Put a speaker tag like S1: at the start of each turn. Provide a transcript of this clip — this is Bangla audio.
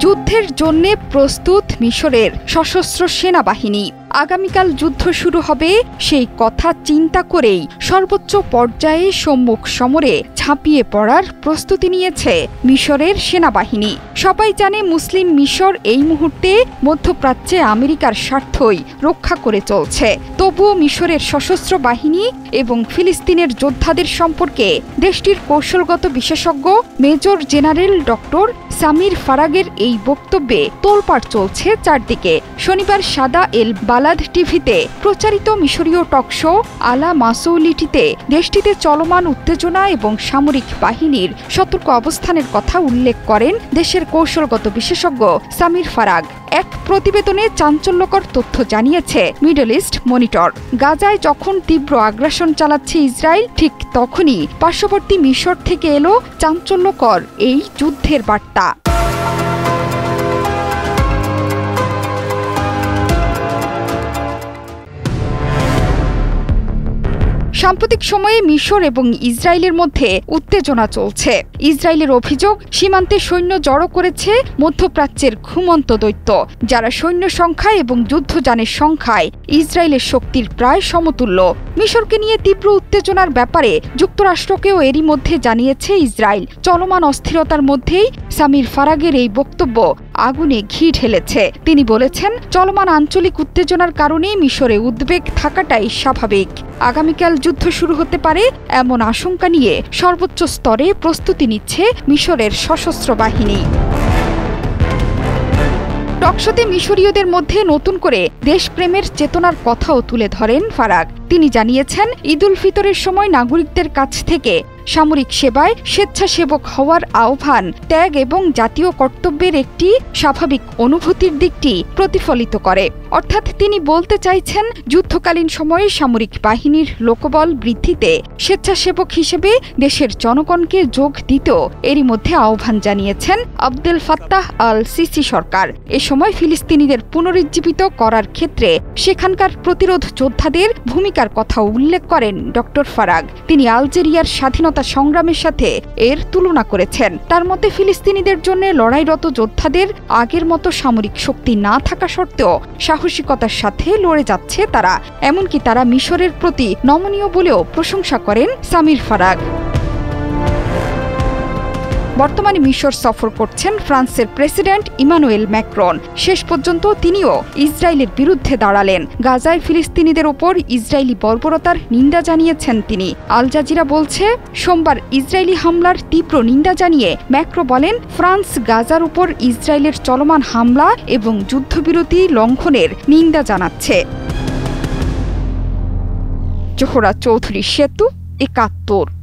S1: যুদ্ধের জন্য প্রস্তুত মিশরের সশস্ত্র সেনাবাহিনী। আগামীকাল যুদ্ধ শুরু হবে সেই কথা চিন্তা করেই সর্বোচ্চ পর্যায়ে সম্মুখ সমরে ঝাঁপিয়ে পড়ার প্রস্তুতি নিয়েছে মিশরের সেনাবাহিনী। সবাই জানে মুসলিম মিশর এই মুহূর্তে মধ্যপ্রাচ্যে আমেরিকার স্বার্থই রক্ষা করে চলছে। তবুও মিশরের সশস্ত্র বাহিনী এবং ফিলিস্তিনের যোদ্ধাদের সম্পর্কে দেশটির কৌশলগত বিশেষজ্ঞ মেজর জেনারেল ডক্টর সামির ফারাগের এই বক্তব্যে তোলপাড় চলছে চারদিকে। শনিবার সাদা এল বালাদ টিভিতে প্রচারিত মিশরীয় টকশো আলা মাসৌলিটিতে দেশটিতে চলমান উত্তেজনা এবং সামরিক বাহিনীর সতর্ক অবস্থানের কথা উল্লেখ করেন দেশের কৌশলগত বিশেষজ্ঞ সামির ফারাগ। এক প্রতিবেদনে চাঞ্চল্যকর তথ্য জানিয়েছে মিডল ইস্ট মনিটর। গাজায় যখন তীব্র আগ্রাসন চালাচ্ছে ইসরায়েল, ঠিক তখনই পার্শ্ববর্তী মিশর থেকে এলো চাঞ্চল্যকর এই যুদ্ধের বার্তা। সাম্প্রতিক সময়ে মিশর এবং ইসরায়েলের মধ্যে উত্তেজনা চলছে। ইসরায়েলের অভিযোগ, সীমান্তে সৈন্য জড়ো করেছে মধ্যপ্রাচ্যের ঘুমন্ত দৈত্য, যারা সৈন্য সংখ্যা এবং যুদ্ধযানের সংখ্যায় ইসরায়েলের শক্তির প্রায় সমতুল্য। মিশরকে নিয়ে তীব্র উত্তেজনার ব্যাপারে যুক্তরাষ্ট্রকেও এরই মধ্যে জানিয়েছে ইসরায়েল। চলমান অস্থিরতার মধ্যেই সামির ফারাগের এই বক্তব্য আগুনে ঘি ঢেলেছে। তিনি বলেছেন, চলমান আঞ্চলিক উত্তেজনার কারণে মিশরে উদ্বেগ থাকাটাই স্বাভাবিক। আগামীকাল যুদ্ধ শুরু হতে পারে এমন আশঙ্কা নিয়ে সর্বোচ্চ স্তরে প্রস্তুতি নিচ্ছে মিশরের সশস্ত্র বাহিনী। টকশোতে মিশরীয়দের মধ্যে নতুন করে দেশপ্রেমের চেতনার কথাও তুলে ধরেন ফারাগ। তিনি জানিয়েছেন, ঈদ উল ফিতরের সময় নাগরিকদের কাছ থেকে সামরিক সেবায় স্বেচ্ছাসেবক হওয়ার আহ্বান ত্যাগ এবং জাতীয় কর্তব্যের একটি স্বাভাবিক অনুভূতির দিকটি প্রতিফলিত করে। অর্থাৎ তিনি বলতে চাইছেন, যুদ্ধকালীন সময়ে সামরিক বাহিনীর লোকবল বৃদ্ধিতে স্বেচ্ছাসেবক হিসেবে দেশের জনগণকে যোগ দিতেও এরই মধ্যে আহ্বান জানিয়েছেন আবদেল ফাত্তাহ আল সিসি সরকার। এ সময় ফিলিস্তিনিদের পুনরুজ্জীবিত করার ক্ষেত্রে সেখানকার প্রতিরোধ যোদ্ধাদের ভূমিকার কথা উল্লেখ করেন ডক্টর ফারাগ। তিনি আলজেরিয়ার স্বাধীনতা সংগ্রামের সাথে এর তুলনা করেছেন। তার মতে, ফিলিস্তিনিদের জন্য লড়াইরত যোদ্ধাদের আগের মতো সামরিক শক্তি না থাকা সত্ত্বেও সাহসিকতার সাথে লড়ে যাচ্ছে তারা। এমনকি তারা মিশরের প্রতি নমনীয় বলেও প্রশংসা করেন সামির ফারাগ। বর্তমানে মিশর সফর করছেন ফ্রান্সের প্রেসিডেন্ট ইমানুয়েল ম্যাক্রন। শেষ পর্যন্ত তিনিও ইসরায়েলের বিরুদ্ধে দাঁড়ালেন। গাজায় ফিলিস্তিনিদের ওপর ইসরায়েলি বর্বরতার নিন্দা জানিয়েছেন তিনি। আল জাজিরা বলছে, সোমবার ইসরায়েলি হামলার তীব্র নিন্দা জানিয়ে ম্যাক্রো বলেন, ফ্রান্স গাজার উপর ইসরায়েলের চলমান হামলা এবং যুদ্ধবিরতি লঙ্ঘনের নিন্দা জানাচ্ছে। জোহরা চৌধুরী সেতু, ৭১।